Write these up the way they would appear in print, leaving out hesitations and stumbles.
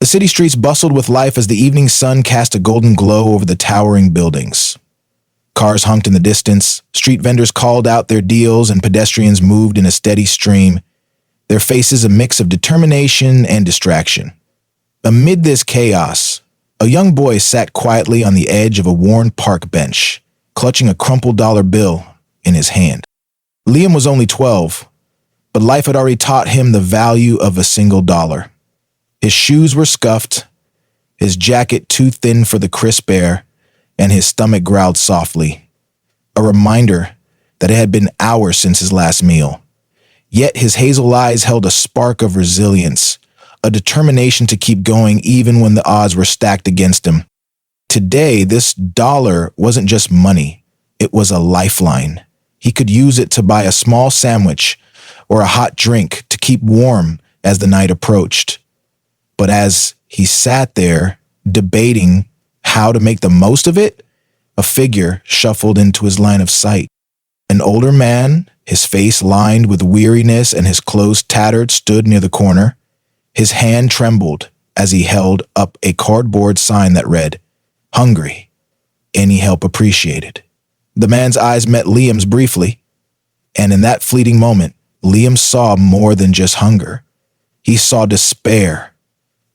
The city streets bustled with life as the evening sun cast a golden glow over the towering buildings. Cars honked in the distance, street vendors called out their deals, and pedestrians moved in a steady stream, their faces a mix of determination and distraction. Amid this chaos, a young boy sat quietly on the edge of a worn park bench, clutching a crumpled dollar bill in his hand. Liam was only 12, but life had already taught him the value of a single dollar. His shoes were scuffed, his jacket too thin for the crisp air, and his stomach growled softly, a reminder that it had been hours since his last meal. Yet his hazel eyes held a spark of resilience, a determination to keep going even when the odds were stacked against him. Today, this dollar wasn't just money, it was a lifeline. He could use it to buy a small sandwich or a hot drink to keep warm as the night approached. But as he sat there, debating how to make the most of it, a figure shuffled into his line of sight. An older man, his face lined with weariness and his clothes tattered, stood near the corner. His hand trembled as he held up a cardboard sign that read, "Hungry. Any help appreciated." The man's eyes met Liam's briefly, and in that fleeting moment, Liam saw more than just hunger. He saw despair,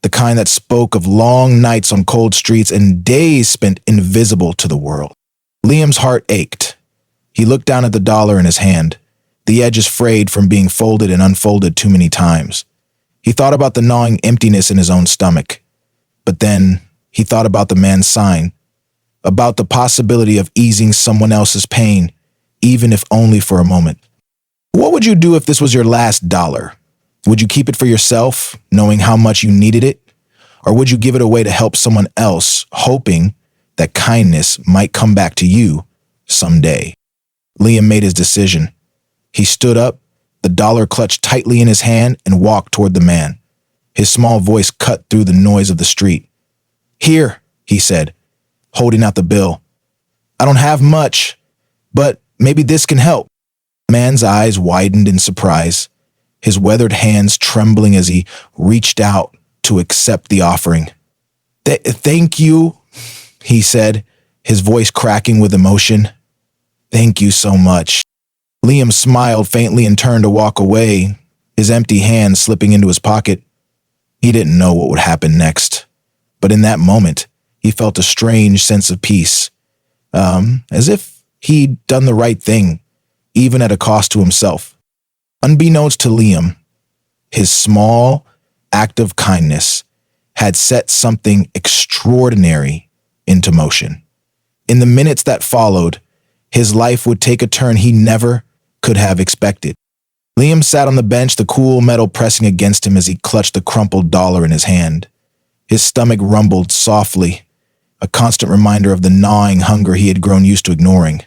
the kind that spoke of long nights on cold streets and days spent invisible to the world. Liam's heart ached. He looked down at the dollar in his hand, the edges frayed from being folded and unfolded too many times. He thought about the gnawing emptiness in his own stomach. But then he thought about the man's sign, about the possibility of easing someone else's pain, even if only for a moment. What would you do if this was your last dollar? Would you keep it for yourself, knowing how much you needed it? Or would you give it away to help someone else, hoping that kindness might come back to you someday? Liam made his decision. He stood up, the dollar clutched tightly in his hand, and walked toward the man. His small voice cut through the noise of the street. "Here," he said, holding out the bill. "I don't have much, but maybe this can help." The man's eyes widened in surprise, his weathered hands trembling as he reached out to accept the offering. Thank you," he said, his voice cracking with emotion. "Thank you so much." Liam smiled faintly and turned to walk away, his empty hand slipping into his pocket. He didn't know what would happen next, but in that moment, he felt a strange sense of peace, as if he'd done the right thing, even at a cost to himself. Unbeknownst to Liam, his small act of kindness had set something extraordinary into motion. In the minutes that followed, his life would take a turn he never could have expected. Liam sat on the bench, the cool metal pressing against him as he clutched the crumpled dollar in his hand. His stomach rumbled softly, a constant reminder of the gnawing hunger he had grown used to ignoring.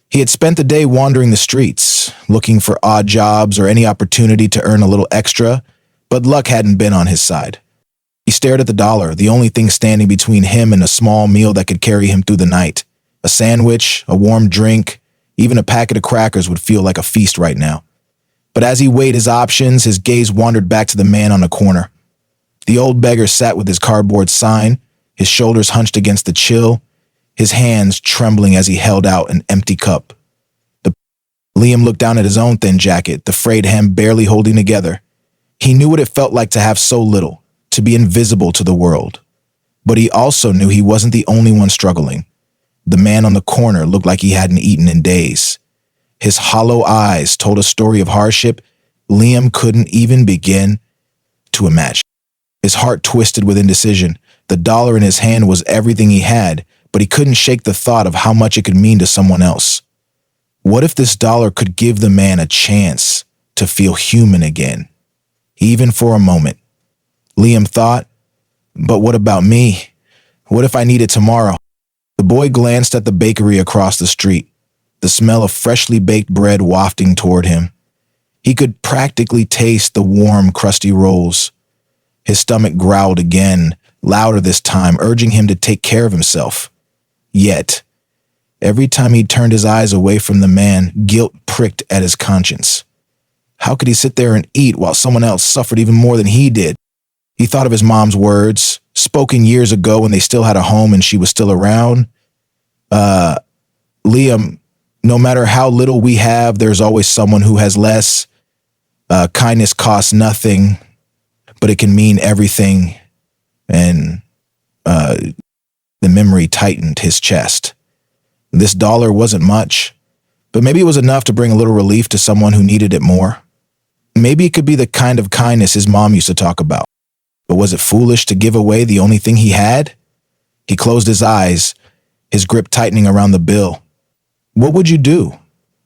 He had spent the day wandering the streets, looking for odd jobs or any opportunity to earn a little extra, but luck hadn't been on his side. He stared at the dollar, the only thing standing between him and a small meal that could carry him through the night. A sandwich, a warm drink, even a packet of crackers would feel like a feast right now. But as he weighed his options, his gaze wandered back to the man on the corner. The old beggar sat with his cardboard sign, his shoulders hunched against the chill, his hands trembling as he held out an empty cup. Liam looked down at his own thin jacket, the frayed hem barely holding together. He knew what it felt like to have so little, to be invisible to the world. But he also knew he wasn't the only one struggling. The man on the corner looked like he hadn't eaten in days. His hollow eyes told a story of hardship Liam couldn't even begin to imagine. His heart twisted with indecision. The dollar in his hand was everything he had, but he couldn't shake the thought of how much it could mean to someone else. What if this dollar could give the man a chance to feel human again, even for a moment? Liam thought, but what about me? What if I need it tomorrow? The boy glanced at the bakery across the street, the smell of freshly baked bread wafting toward him. He could practically taste the warm, crusty rolls. His stomach growled again, louder this time, urging him to take care of himself. Yet, every time he turned his eyes away from the man, guilt pricked at his conscience. How could he sit there and eat while someone else suffered even more than he did? He thought of his mom's words, spoken years ago when they still had a home and she was still around. Liam, no matter how little we have, there's always someone who has less. Kindness costs nothing, but it can mean everything. And the memory tightened his chest. This dollar wasn't much, but maybe it was enough to bring a little relief to someone who needed it more. Maybe it could be the kind of kindness his mom used to talk about. But was it foolish to give away the only thing he had? He closed his eyes, his grip tightening around the bill. What would you do?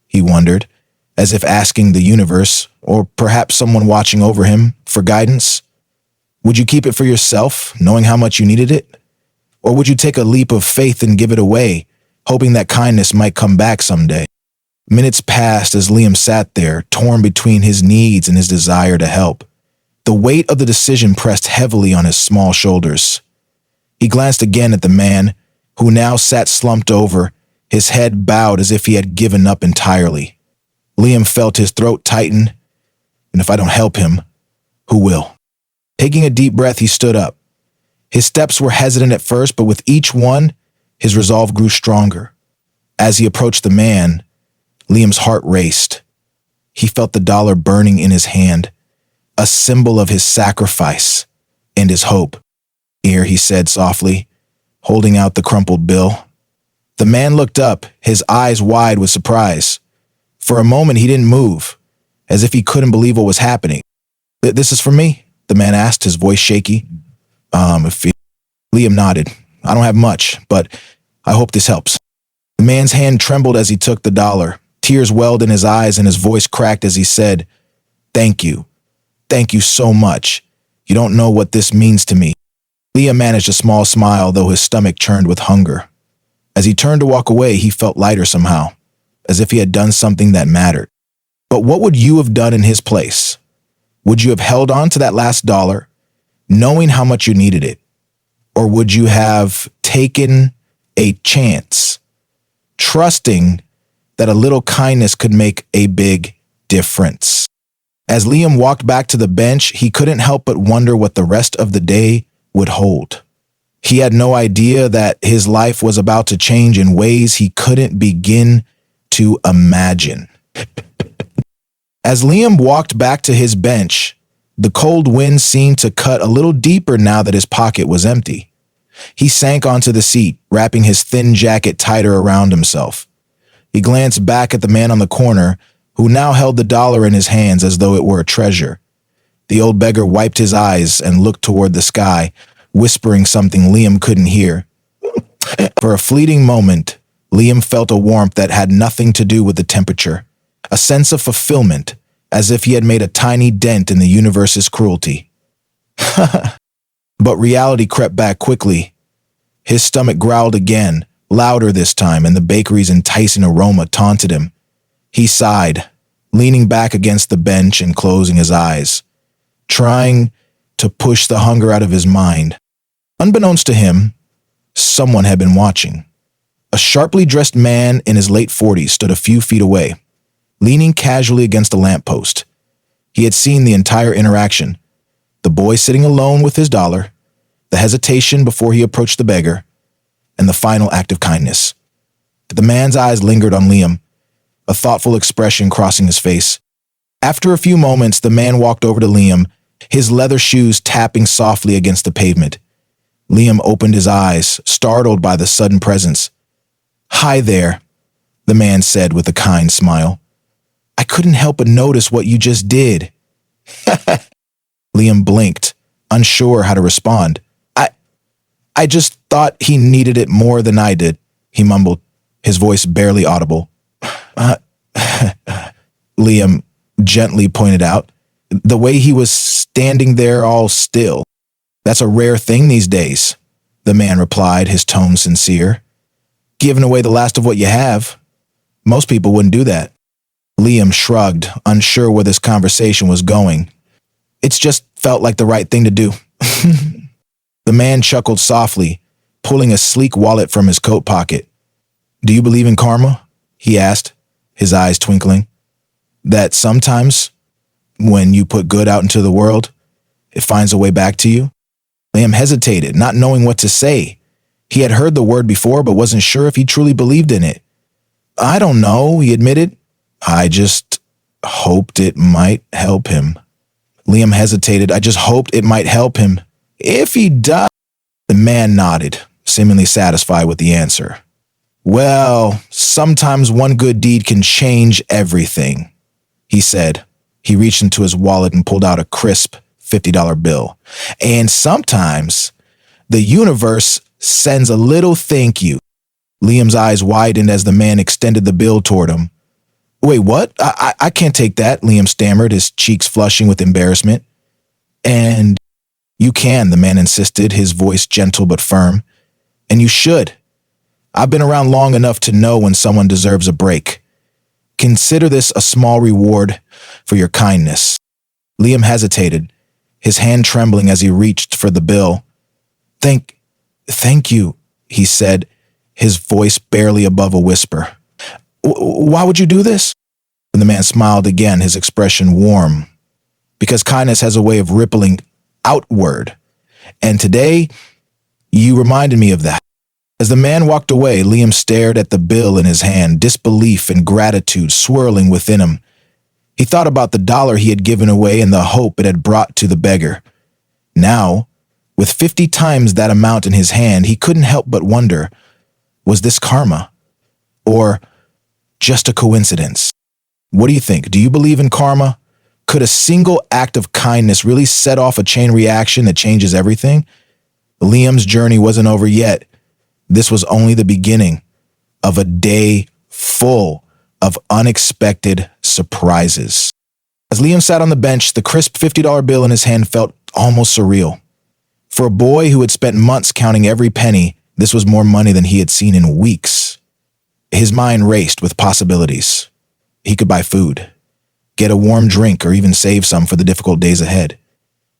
He wondered, as if asking the universe, or perhaps someone watching over him, for guidance. Would you keep it for yourself, knowing how much you needed it? Or would you take a leap of faith and give it away, hoping that kindness might come back someday? Minutes passed as Liam sat there, torn between his needs and his desire to help. The weight of the decision pressed heavily on his small shoulders. He glanced again at the man, who now sat slumped over, his head bowed as if he had given up entirely. Liam felt his throat tighten, and if I don't help him, who will? Taking a deep breath, he stood up. His steps were hesitant at first, but with each one, his resolve grew stronger. As he approached the man, Liam's heart raced. He felt the dollar burning in his hand, a symbol of his sacrifice and his hope. Here, he said softly, holding out the crumpled bill. The man looked up, his eyes wide with surprise. For a moment, he didn't move, as if he couldn't believe what was happening. This is for me? The man asked, his voice shaky. Liam nodded. I don't have much, but I hope this helps. The man's hand trembled as he took the dollar. Tears welled in his eyes and his voice cracked as he said, Thank you. Thank you so much. You don't know what this means to me. Liam managed a small smile, though his stomach churned with hunger. As he turned to walk away, he felt lighter somehow, as if he had done something that mattered. But what would you have done in his place? Would you have held on to that last dollar, knowing how much you needed it? Or would you have taken a chance, trusting that a little kindness could make a big difference? As Liam walked back to the bench, he couldn't help but wonder what the rest of the day would hold. He had no idea that his life was about to change in ways he couldn't begin to imagine. As Liam walked back to his bench, the cold wind seemed to cut a little deeper now that his pocket was empty. He sank onto the seat, wrapping his thin jacket tighter around himself. He glanced back at the man on the corner, who now held the dollar in his hands as though it were a treasure. The old beggar wiped his eyes and looked toward the sky, whispering something Liam couldn't hear. For a fleeting moment, Liam felt a warmth that had nothing to do with the temperature, a sense of fulfillment, as if he had made a tiny dent in the universe's cruelty. But reality crept back quickly. His stomach growled again, louder this time, and the bakery's enticing aroma taunted him. He sighed, leaning back against the bench and closing his eyes, trying to push the hunger out of his mind. Unbeknownst to him, someone had been watching. A sharply dressed man in his late 40s stood a few feet away, leaning casually against a lamppost. He had seen the entire interaction, the boy sitting alone with his dollar, the hesitation before he approached the beggar, and the final act of kindness. The man's eyes lingered on Liam, a thoughtful expression crossing his face. After a few moments, the man walked over to Liam, his leather shoes tapping softly against the pavement. Liam opened his eyes, startled by the sudden presence. "Hi there," the man said with a kind smile. "I couldn't help but notice what you just did." Liam blinked, unsure how to respond. I just thought he needed it more than I did," he mumbled, his voice barely audible. Liam gently pointed out, the way he was standing there all still. "That's a rare thing these days," the man replied, his tone sincere. "Giving away the last of what you have. Most people wouldn't do that." Liam shrugged, unsure where this conversation was going. "It's just felt like the right thing to do." The man chuckled softly, pulling a sleek wallet from his coat pocket. "Do you believe in karma?" he asked, his eyes twinkling. "That sometimes, when you put good out into the world, it finds a way back to you?" Liam hesitated, not knowing what to say. He had heard the word before, but wasn't sure if he truly believed in it. I don't know, he admitted. I just hoped it might help him. Liam hesitated. I just hoped it might help him. If he died. The man nodded, seemingly satisfied with the answer. Well, sometimes one good deed can change everything, he said. He reached into his wallet and pulled out a crisp $50 bill. And sometimes the universe sends a little thank you. Liam's eyes widened as the man extended the bill toward him. Wait, what? I can't take that, Liam stammered, his cheeks flushing with embarrassment. And you can, the man insisted, his voice gentle but firm. And you should. I've been around long enough to know when someone deserves a break. Consider this a small reward for your kindness. Liam hesitated, his hand trembling as he reached for the bill. Thank you, he said, his voice barely above a whisper. Why would you do this? And the man smiled again, his expression warm. Because kindness has a way of rippling outward. And today, you reminded me of that. As the man walked away, Liam stared at the bill in his hand, disbelief and gratitude swirling within him. He thought about the $1 he had given away and the hope it had brought to the beggar. Now, with 50 times that amount in his hand, he couldn't help but wonder, was this karma? Or just a coincidence? What do you think? Do you believe in karma? Could a single act of kindness really set off a chain reaction that changes everything? Liam's journey wasn't over yet. This was only the beginning of a day full of unexpected surprises. As Liam sat on the bench, the crisp $50 bill in his hand felt almost surreal. For a boy who had spent months counting every penny, this was more money than he had seen in weeks. His mind raced with possibilities. He could buy food, get a warm drink, or even save some for the difficult days ahead.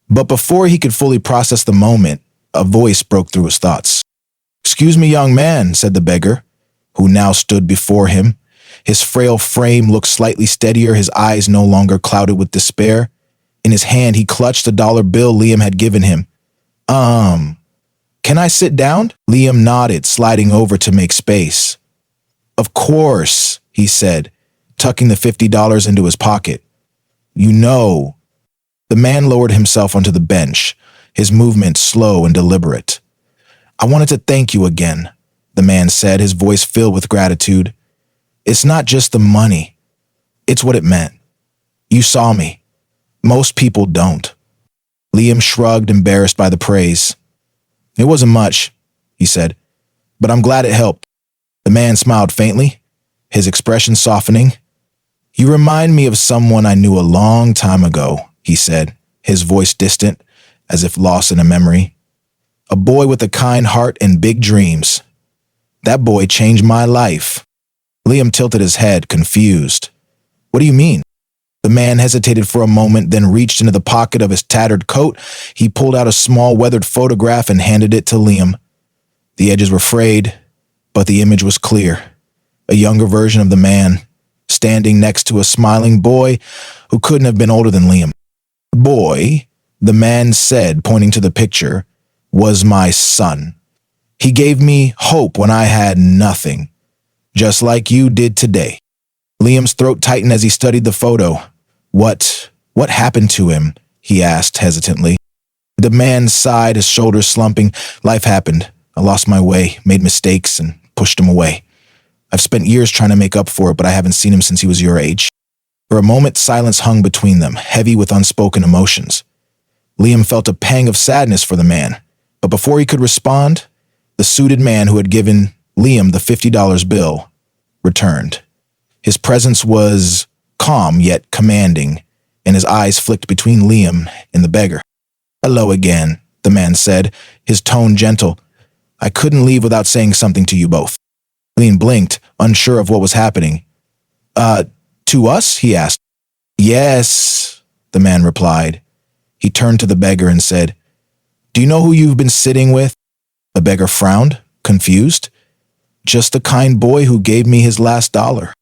But before he could fully process the moment, a voice broke through his thoughts. "Excuse me, young man," said the beggar, who now stood before him. His frail frame looked slightly steadier, his eyes no longer clouded with despair. In his hand, he clutched the dollar bill Liam had given him. Can I sit down?" Liam nodded, sliding over to make space. "Of course," he said, tucking the $50 into his pocket. "You know." The man lowered himself onto the bench, his movement slow and deliberate. "I wanted to thank you again," the man said, his voice filled with gratitude. "It's not just the money. It's what it meant. You saw me. Most people don't." Liam shrugged, embarrassed by the praise. "It wasn't much," he said, "but I'm glad it helped." The man smiled faintly, his expression softening. "You remind me of someone I knew a long time ago," he said, his voice distant, as if lost in a memory. "A boy with a kind heart and big dreams. That boy changed my life." Liam tilted his head, confused. "What do you mean?" The man hesitated for a moment, then reached into the pocket of his tattered coat. He pulled out a small weathered photograph and handed it to Liam. The edges were frayed, but the image was clear. A younger version of the man, standing next to a smiling boy who couldn't have been older than Liam. "The boy," the man said, pointing to the picture, "was my son. He gave me hope when I had nothing, just like you did today." Liam's throat tightened as he studied the photo. What happened to him?" he asked hesitantly. The man sighed, his shoulders slumping. "Life happened. I lost my way, made mistakes, and pushed him away. I've spent years trying to make up for it, but I haven't seen him since he was your age." For a moment, silence hung between them, heavy with unspoken emotions. Liam felt a pang of sadness for the man, but before he could respond, the suited man who had given Liam the $50 bill returned. His presence was calm yet commanding, and his eyes flicked between Liam and the beggar. "Hello again," the man said, his tone gentle. "I couldn't leave without saying something to you both." Liam blinked, unsure of what was happening. To us?" he asked. "Yes," the man replied. He turned to the beggar and said, "Do you know who you've been sitting with?" The beggar frowned, confused. "Just the kind boy who gave me his last $1.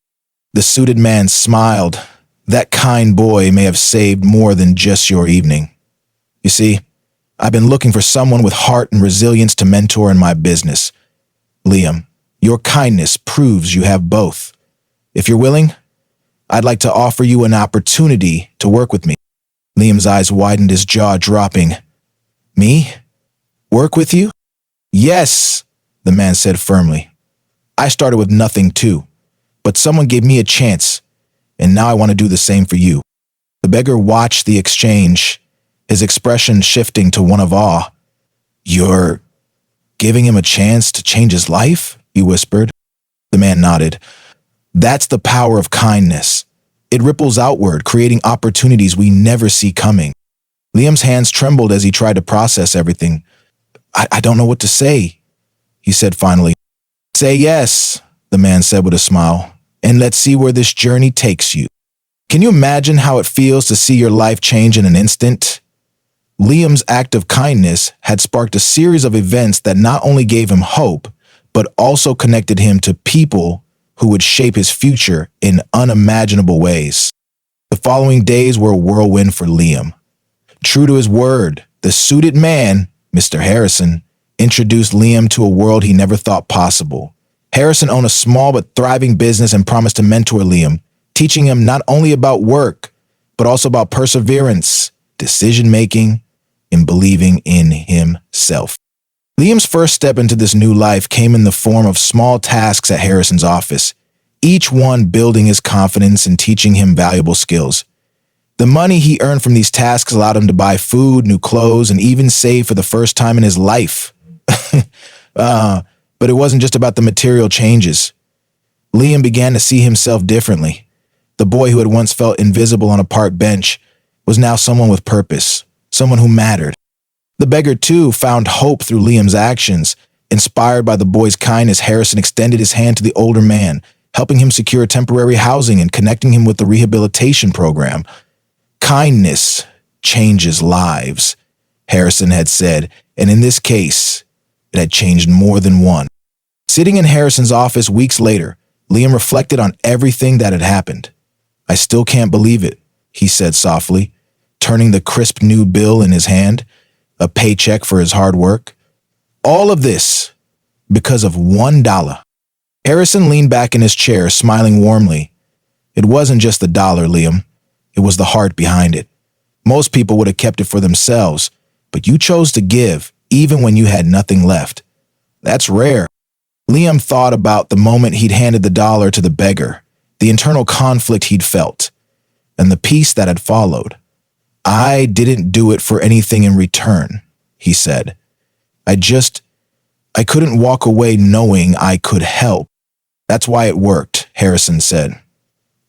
The suited man smiled. "That kind boy may have saved more than just your evening. You see, I've been looking for someone with heart and resilience to mentor in my business. Liam, your kindness proves you have both. If you're willing, I'd like to offer you an opportunity to work with me." Liam's eyes widened, his jaw dropping. "Me? Work with you?" "Yes," the man said firmly. "I started with nothing too, but someone gave me a chance, and now I want to do the same for you." The beggar watched the exchange, his expression shifting to one of awe. "You're giving him a chance to change his life?" he whispered. The man nodded. "That's the power of kindness. It ripples outward, creating opportunities we never see coming." Liam's hands trembled as he tried to process everything. I don't know what to say," he said finally. "Say yes," the man said with a smile, "and let's see where this journey takes you. Can you imagine how it feels to see your life change in an instant?" Liam's act of kindness had sparked a series of events that not only gave him hope, but also connected him to people who would shape his future in unimaginable ways. The following days were a whirlwind for Liam. True to his word, the suited man, Mr. Harrison, introduced Liam to a world he never thought possible. Harrison owned a small but thriving business and promised to mentor Liam, teaching him not only about work, but also about perseverance, decision-making, and believing in himself. Liam's first step into this new life came in the form of small tasks at Harrison's office, each one building his confidence and teaching him valuable skills. The money he earned from these tasks allowed him to buy food, new clothes, and even save for the first time in his life. But it wasn't just about the material changes. Liam began to see himself differently. The boy who had once felt invisible on a park bench was now someone with purpose, someone who mattered. The beggar, too, found hope through Liam's actions. Inspired by the boy's kindness, Harrison extended his hand to the older man, helping him secure temporary housing and connecting him with the rehabilitation program. "Kindness changes lives," Harrison had said, and in this case, it had changed more than one. Sitting in Harrison's office weeks later, Liam reflected on everything that had happened. "I still can't believe it," he said softly, turning the crisp new bill in his hand, a paycheck for his hard work. "All of this because of $1. Harrison leaned back in his chair, smiling warmly. "It wasn't just the dollar, Liam. It was the heart behind it. Most people would have kept it for themselves, but you chose to give even when you had nothing left. That's rare." Liam thought about the moment he'd handed the dollar to the beggar, the internal conflict he'd felt, and the peace that had followed. "I didn't do it for anything in return," he said. I couldn't walk away knowing I could help. That's why it worked," Harrison said.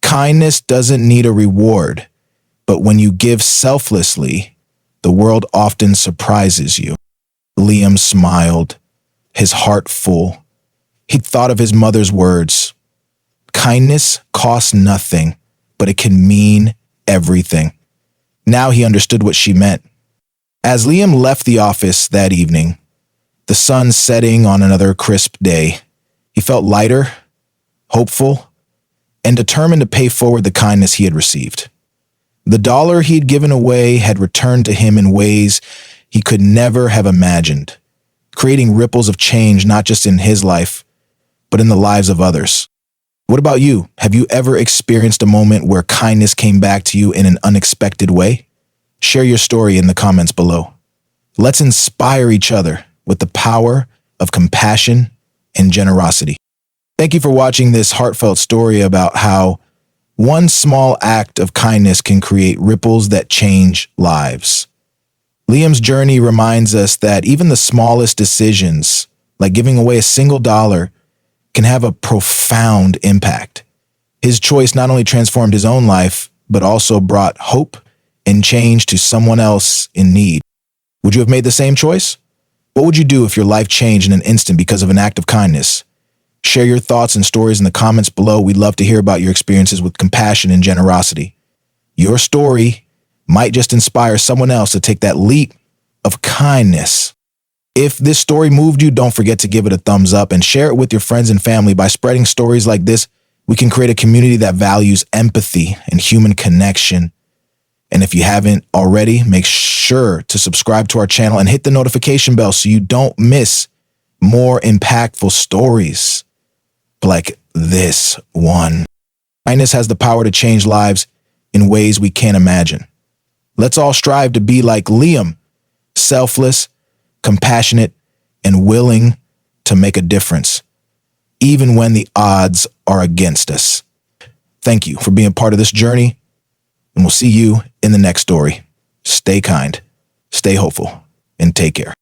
"Kindness doesn't need a reward, but when you give selflessly, the world often surprises you." Liam smiled, his heart full. He'd thought of his mother's words. Kindness costs nothing, but it can mean everything. Now he understood what she meant. As Liam left the office that evening, the sun setting on another crisp day, he felt lighter, hopeful, and determined to pay forward the kindness he had received. The dollar he'd given away had returned to him in ways he could never have imagined, creating ripples of change not just in his life, but in the lives of others. What about you? Have you ever experienced a moment where kindness came back to you in an unexpected way? Share your story in the comments below. Let's inspire each other with the power of compassion and generosity. Thank you for watching this heartfelt story about how one small act of kindness can create ripples that change lives. Liam's journey reminds us that even the smallest decisions, like giving away a single dollar, can have a profound impact. His choice not only transformed his own life, but also brought hope and change to someone else in need. Would you have made the same choice? What would you do if your life changed in an instant because of an act of kindness? Share your thoughts and stories in the comments below. We'd love to hear about your experiences with compassion and generosity. Your story might just inspire someone else to take that leap of kindness. If this story moved you, don't forget to give it a thumbs up and share it with your friends and family. By spreading stories like this, we can create a community that values empathy and human connection. And if you haven't already, make sure to subscribe to our channel and hit the notification bell so you don't miss more impactful stories like this one. Kindness has the power to change lives in ways we can't imagine. Let's all strive to be like Liam, selfless, compassionate, and willing to make a difference, even when the odds are against us. Thank you for being part of this journey, and we'll see you in the next story. Stay kind, stay hopeful, and take care.